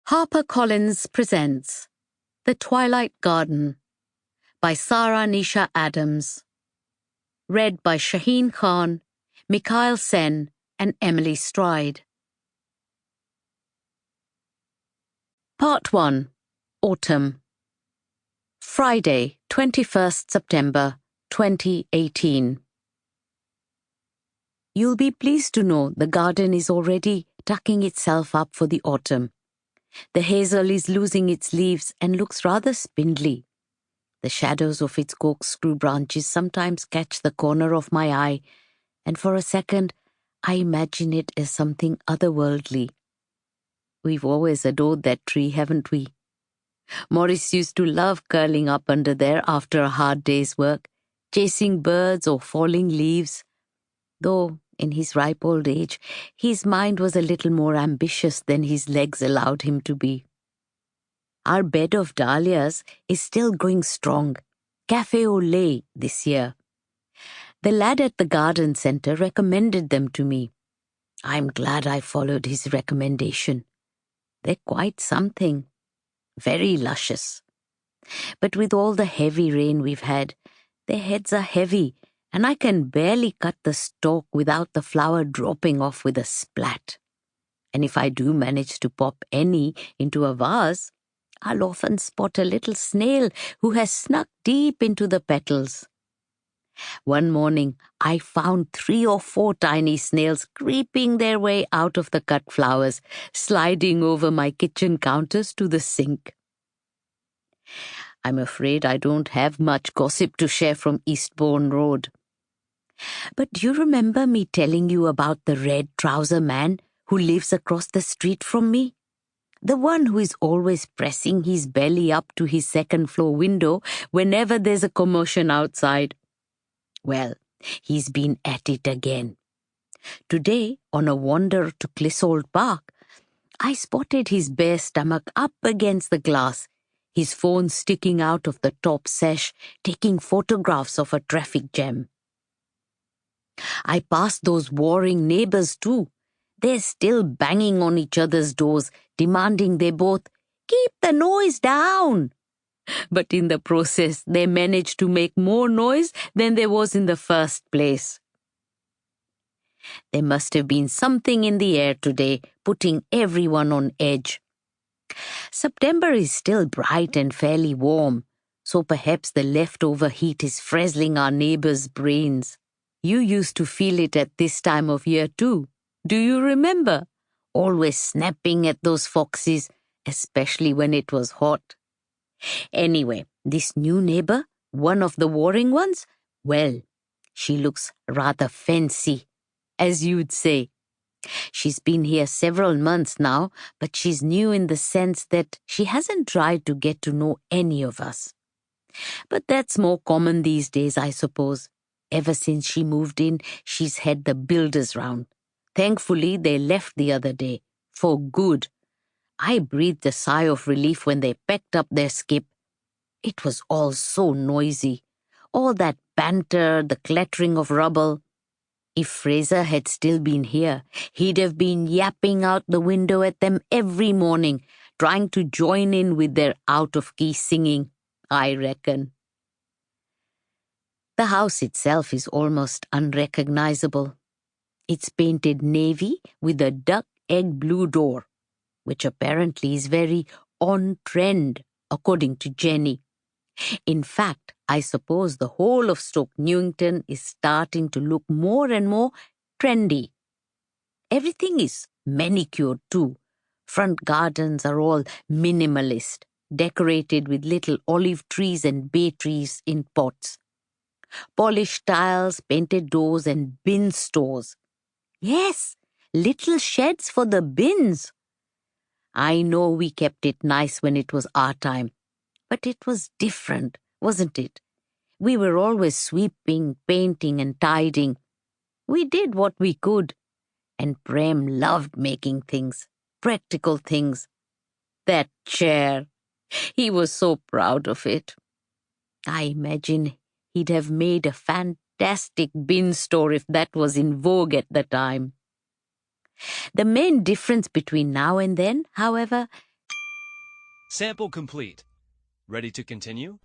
HarperCollins presents The Twilight Garden by Sara Nisha Adams. Read by Shaheen Khan, Mikhail Sen, and Emily Stride. Part 1. Autumn. Friday, 21st September, 2018. You'll be pleased to know the garden is already tucking itself up for the autumn. The hazel is losing its leaves and looks rather spindly. The shadows of its corkscrew branches sometimes catch the corner of my eye, and for a second I imagine it as something otherworldly. We've always adored that tree, haven't we? Maurice used to love curling up under there after a hard day's work, chasing birds or falling leaves. Though, in his ripe old age, his mind was a little more ambitious than his legs allowed him to be. Our bed of dahlias is still going strong, café au lait this year. The lad at the garden centre recommended them to me. I'm glad I followed his recommendation. They're quite something. Very luscious. But with all the heavy rain we've had, their heads are heavy, and I can barely cut the stalk without the flower dropping off with a splat. And if I do manage to pop any into a vase, I'll often spot a little snail who has snuck deep into the petals. One morning, I found 3 or 4 tiny snails creeping their way out of the cut flowers, sliding over my kitchen counters to the sink. I'm afraid I don't have much gossip to share from Eastbourne Road. But do you remember me telling you about the red trouser man who lives across the street from me? The one who is always pressing his belly up to his second-floor window whenever there's a commotion outside. Well, he's been at it again. Today, on a wander to Clissold Park, I spotted his bare stomach up against the glass, his phone sticking out of the top sash, taking photographs of a traffic jam. I passed those warring neighbours too. They're still banging on each other's doors, demanding they both keep the noise down. But in the process, they managed to make more noise than there was in the first place. There must have been something in the air today, putting everyone on edge. September is still bright and fairly warm, so perhaps the leftover heat is frizzling our neighbours' brains. You used to feel it at this time of year too. Do you remember? Always snapping at those foxes, especially when it was hot. Anyway, this new neighbour, one of the warring ones, well, she looks rather fancy, as you'd say. She's been here several months now, but she's new in the sense that she hasn't tried to get to know any of us. But that's more common these days, I suppose. Ever since she moved in, she's had the builders round. Thankfully, they left the other day. For good. I breathed a sigh of relief when they packed up their skip. It was all so noisy. All that banter, the clattering of rubble. If Fraser had still been here, he'd have been yapping out the window at them every morning, trying to join in with their out-of-key singing, I reckon. The house itself is almost unrecognizable. It's painted navy with a duck egg blue door, which apparently is very on-trend, according to Jenny. In fact, I suppose the whole of Stoke Newington is starting to look more and more trendy. Everything is manicured too. Front gardens are all minimalist, decorated with little olive trees and bay trees in pots. Polished tiles, painted doors, and bin stores. Yes, little sheds for the bins. I know we kept it nice when it was our time, but it was different, wasn't it? We were always sweeping, painting, and tidying. We did what we could, and Prem loved making things, practical things. That chair, he was so proud of it. I imagine he'd have made a fantastic bin store if that was in vogue at the time. The main difference between now and then, however, Sample complete. Ready to continue?